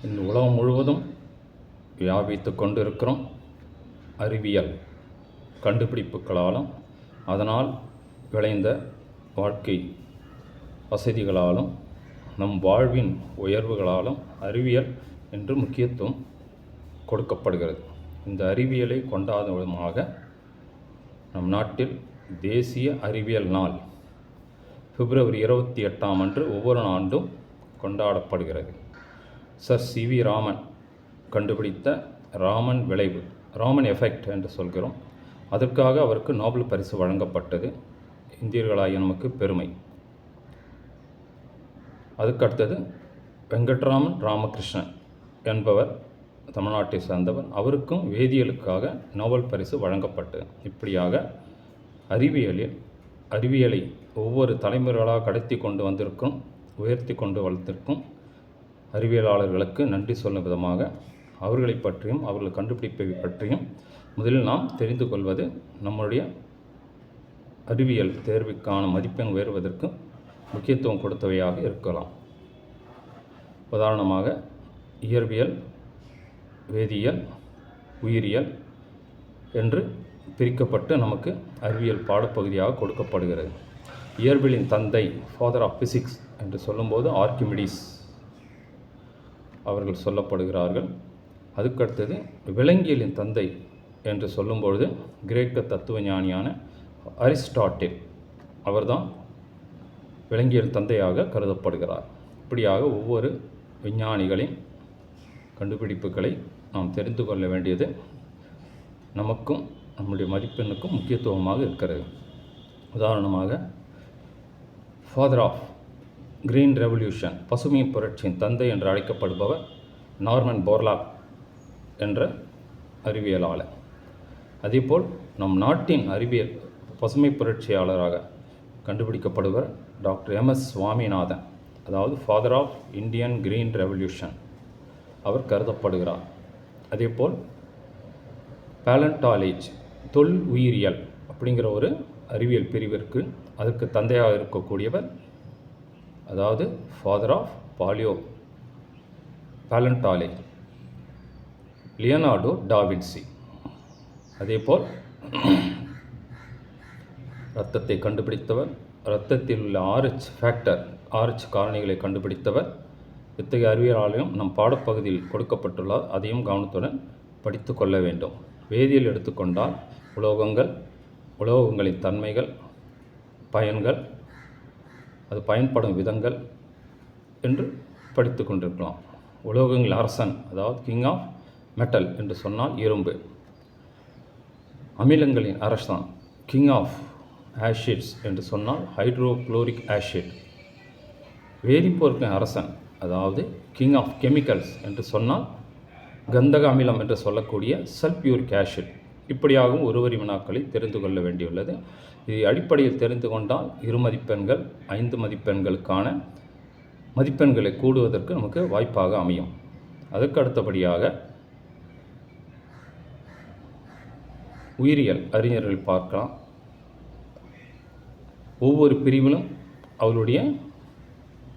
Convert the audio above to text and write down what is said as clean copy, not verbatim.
இந்த உலகம் முழுவதும் வியாபித்து கொண்டிருக்கிறோம். அறிவியல் கண்டுபிடிப்புகளாலும் அதனால் விளைந்த வாழ்க்கை வசதிகளாலும் நம் வாழ்வின் உயர்வுகளாலும் அறிவியல் என்று முக்கியத்துவம் கொடுக்கப்படுகிறது. இந்த அறிவியலை கொண்டாடும் விதமாக நம் நாட்டில் தேசிய அறிவியல் நாள் பிப்ரவரி 28ஆம் அன்று ஒவ்வொரு ஆண்டும் கொண்டாடப்படுகிறது. Sir CV. ராமன் கண்டுபிடித்த ராமன் விளைவு, ராமன் எஃபெக்ட் என்று சொல்கிறோம். அதற்காக அவருக்கு நோபல் பரிசு வழங்கப்பட்டது. இந்தியர்களாகிய நமக்கு பெருமை. அதுக்கடுத்தது வெங்கட்ராமன் ராமகிருஷ்ணன் என்பவர் தமிழ்நாட்டை சார்ந்தவர். அவருக்கும் வேதியியலுக்காக நோபல் பரிசு வழங்கப்பட்டது. இப்படியாக அறிவியலை ஒவ்வொரு தலைமுறைகளாக கடத்தி கொண்டு வந்திருக்கும், உயர்த்தி கொண்டு வளர்த்திருக்கும் அறிவியலாளர்களுக்கு நன்றி சொல்லும் விதமாக அவர்களை பற்றியும் அவர்கள் கண்டுபிடிப்பை பற்றியும் முதலில் நாம் தெரிந்து கொள்வது நம்முடைய அறிவியல் தேர்வுக்கான மதிப்பெண் உயர்வதற்கு முக்கியத்துவம் கொடுத்தவையாக இருக்கலாம். உதாரணமாக இயற்பியல், வேதியியல், உயிரியல் என்று பிரிக்கப்பட்டு நமக்கு அறிவியல் பாடப்பகுதியாக கொடுக்கப்படுகிறது. இயற்பியலின் தந்தை, ஃபாதர் ஆஃப் பிசிக்ஸ் என்று சொல்லும்போது ஆர்க்கிமிடிஸ் அவர்கள் சொல்லப்படுகிறார்கள். அதுக்கடுத்தது விலங்கியலின் தந்தை என்று சொல்லும்பொழுது கிரேக்க தத்துவ ஞானியான அரிஸ்டாட்டில் அவர்தான் விலங்கியல் தந்தையாக கருதப்படுகிறார். இப்படியாக ஒவ்வொரு விஞ்ஞானிகளின் கண்டுபிடிப்புகளை நாம் தெரிந்து கொள்ள வேண்டியது நமக்கும் நம்முடைய மதிப்பெண்ணுக்கும் முக்கியத்துவமாக இருக்கிறது. உதாரணமாக ஃபாதர் ஆஃப் கிரீன் ரெவல்யூஷன், பசுமை புரட்சியின் தந்தை என்று அழைக்கப்படுபவர் நார்மன் போர்லாக் என்ற அறிவியலாளர். அதேபோல் நம் நாட்டின் அறிவியல் பசுமை புரட்சியாளராக கண்டுபிடிக்கப்படுவர் டாக்டர் எம்.எஸ். சுவாமிநாதன், அதாவது father of Indian green revolution அவர் கருதப்படுகிறார். அதேபோல் பேலண்டாலஜி, தொல் உயிரியல் அப்படிங்கிற ஒரு அறிவியல் பிரிவிற்கு அதற்கு தந்தையாக இருக்கக்கூடியவர், அதாவது father of palaeontology Leonardo da Vinci. அதேபோல் இரத்தத்தை கண்டுபிடித்தவர், இரத்தத்தில் உள்ள RH காரணிகளை கண்டுபிடித்தவர். இத்தகைய அறிவியலாலயம் நம் பாடப்பகுதியில் கொடுக்கப்பட்டுள்ளார். அதையும் கவனத்துடன் படித்து கொள்ள வேண்டும். வேதியியல் எடுத்துக்கொண்டால் உலோகங்களின் தன்மைகள், பயன்கள், அது பயன்படும் விதங்கள் என்று படித்து கொண்டிருக்கலாம். உலோகங்கள் அரசன், அதாவது கிங் ஆஃப் மெட்டல் என்று சொன்னால் இரும்பு. அமிலங்களின் அரசன், கிங் ஆஃப் ஆசிட்ஸ் என்று சொன்னால் ஹைட்ரோக்ளோரிக் ஆசிட். வேதிப்பொருட்களின் அரசன், அதாவது கிங் ஆஃப் கெமிக்கல்ஸ் என்று சொன்னால் கந்தக அமிலம் என்று சொல்லக்கூடிய சல்பியூரிக் ஆசிட். இப்படியாகவும் ஒருவரி வினாக்களை தெரிந்து கொள்ள வேண்டியுள்ளது. இது அடிப்படையில் தெரிந்து கொண்டால் 2 மதிப்பெண்கள் 5 மதிப்பெண்களுக்கான மதிப்பெண்களை கூடுவதற்கு நமக்கு வாய்ப்பாக அமையும். அதற்கு அடுத்தபடியாக உயிரியல் அறிஞர்கள் பார்க்கலாம். ஒவ்வொரு பிரிவிலும் அவருடைய